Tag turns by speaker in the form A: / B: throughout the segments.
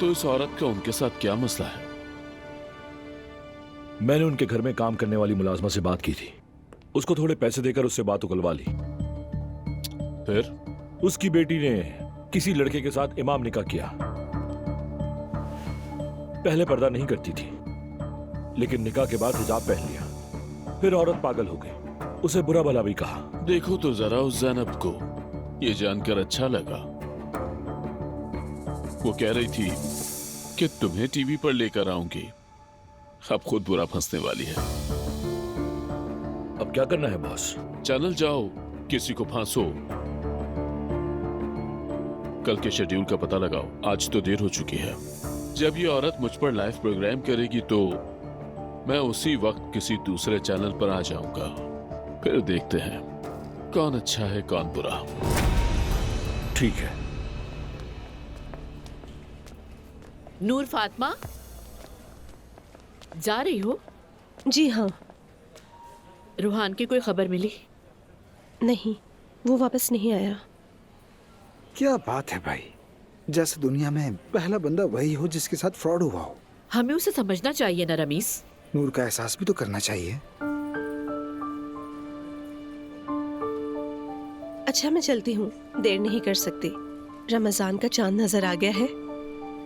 A: तो इस औरत का उनके साथ क्या मसला है?
B: मैंने उनके घर में काम करने वाली मुलाजमा से बात की थी। उसको थोड़े पैसे देकर उससे बात उगलवा ली।
A: फिर
B: उसकी बेटी ने किसी लड़के के साथ इमाम निकाह किया। पहले पर्दा नहीं करती थी, लेकिन निकाह के बाद हिजाब पहन लिया। फिर औरत पागल हो गई। उसे बुरा भला भी कहा।
A: देखो तो जरा उस ज़ैनब को, ये जानकर अच्छा लगा। वो कह रही थी कि तुम्हें टीवी पर लेकर आऊंगी। अब खुद बुरा फंसने वाली है।
B: अब क्या करना है बॉस?
A: चैनल जाओ, किसी को फांसो। कल के शेड्यूल का पता लगाओ। आज तो देर हो चुकी है। जब ये औरत मुझ पर लाइव प्रोग्राम करेगी तो मैं उसी वक्त किसी दूसरे चैनल पर आ जाऊंगा। फिर देखते हैं कौन अच्छा है कौन बुरा।
B: ठीक है।
C: नूर फातिमा, जा रही हो?
D: जी हाँ।
C: रूहान की कोई खबर मिली?
D: नहीं, वो वापस नहीं आया।
E: क्या बात है भाई, जैसे दुनिया में पहला बंदा वही हो जिसके साथ फ्रॉड हुआ हो।
C: हमें उसे समझना चाहिए ना रमीस।
E: नूर का एहसास भी तो करना चाहिए।
D: अच्छा मैं चलती हूँ, देर नहीं कर सकती। रमजान का चांद नजर आ गया है।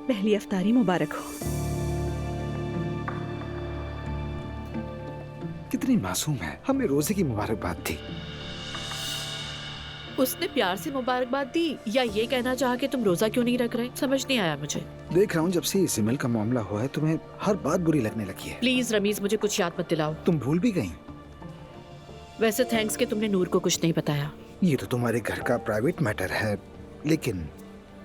D: पहली अफ्तारी मुबारक हो।
E: कितनी मासूम है, हमें रोजे की मुबारकबाद थी।
C: उसने प्यार से मुबारकबाद दी या ये कहना चाहा कि तुम रोजा क्यों नहीं रख रहे? समझ नहीं आया मुझे।
E: देख रहा हूँ जब से इस ईमेल का मामला हुआ है तुम्हें हर बात बुरी लगने लगी है।
C: प्लीज रमीज, मुझे कुछ याद मत दिलाओ।
E: तुम भूल भी गई।
C: वैसे थैंक्स कि तुमने नूर को कुछ नहीं बताया।
E: ये तो तुम्हारे घर का प्राइवेट मैटर है, लेकिन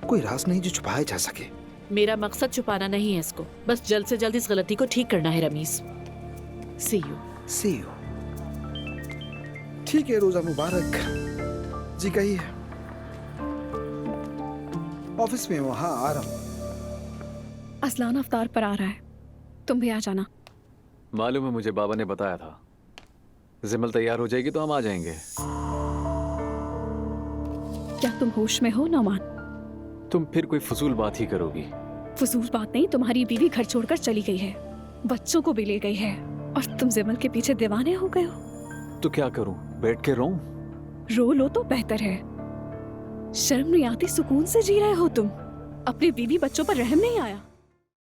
E: कोई राज नहीं जो छुपाया जा सके।
C: मेरा मकसद छुपाना नहीं है इसको, बस जल्द से जल्द इस गलती को ठीक करना है Rameez. See you.
E: See you. ठीक है, रोजा मुबारक। जी कहिए। ऑफिस में वहां आ रहा हूँ।
F: असलान अफ्तार पर आ रहा है, तुम भी आ जाना।
G: मालूम है मुझे, बाबा ने बताया था। जिमल तैयार हो जाएगी तो हम आ जाएंगे।
F: क्या तुम होश में हो नौमान?
G: तुम फिर कोई फजूल बात ही करोगी।
F: फजूल बात नहीं, तुम्हारी बीवी घर छोड़कर चली गई है, बच्चों को भी ले गई है, और तुम जिमल के पीछे दीवाने हो गए हो।
G: तो क्या करूं, बैठ के रोऊं?
F: रो लो तो बेहतर है। शर्म नहीं आती? सुकून से जी रहे हो तुम? अपनी बीवी बच्चों पर रहम नहीं आया?